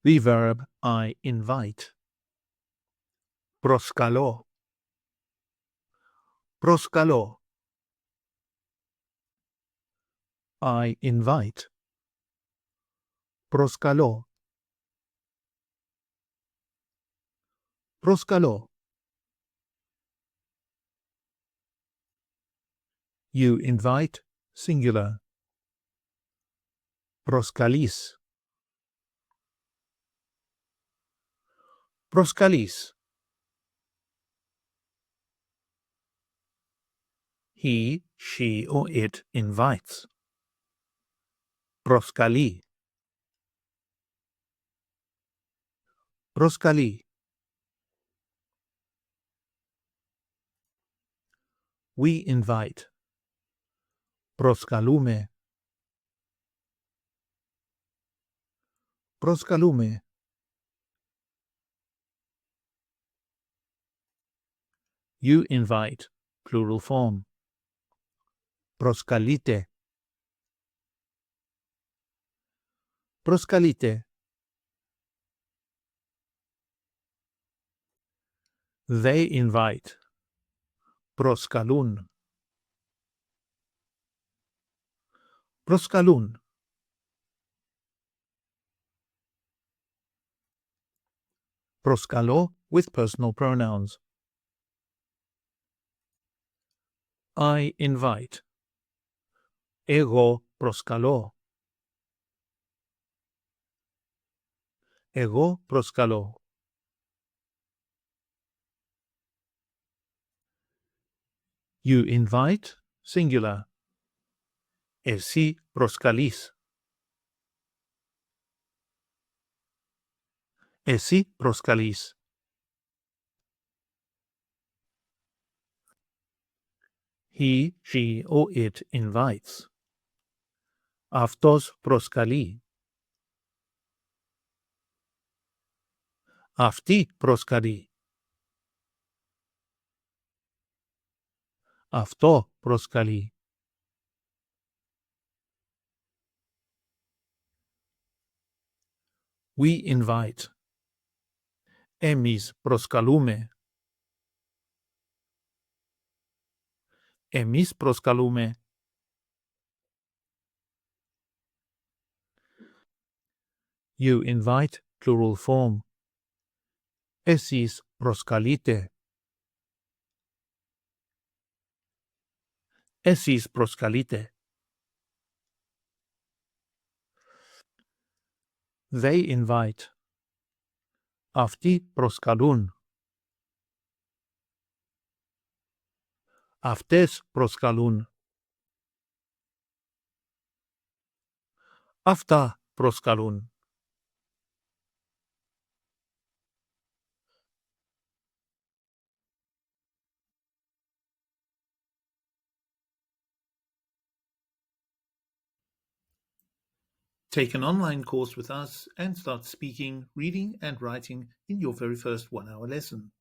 The verb I invite. Προσκαλώ. Προσκαλώ. I invite. Προσκαλώ. Προσκαλώ. You invite, singular. Προσκαλείς. Προσκαλείς. He, she, or it invites. Προσκαλεί. Προσκαλεί. We invite. Προσκαλούμε. Προσκαλούμε. You invite, plural form. Προσκαλείτε. Προσκαλείτε. They invite. Προσκαλούν. Προσκαλούν. Προσκαλώ with personal pronouns. I invite. Εγώ προσκαλώ. Εγώ προσκαλώ. You invite, singular. Εσύ προσκαλείς. Εσύ προσκαλείς. He, she, or it invites. Αυτός προσκαλεί. Αυτή προσκαλεί. Αυτό προσκαλεί. We invite. Εμείς προσκαλούμε. Εμείς προσκαλούμε. You invite, plural form. Εσείς προσκαλείτε. Εσείς προσκαλείτε. They invite. Αυτοί προσκαλούν. Αυτές προσκαλούν. Αυτά προσκαλούν. Take an online course with us and start speaking, reading, and writing in your very first 1-hour lesson.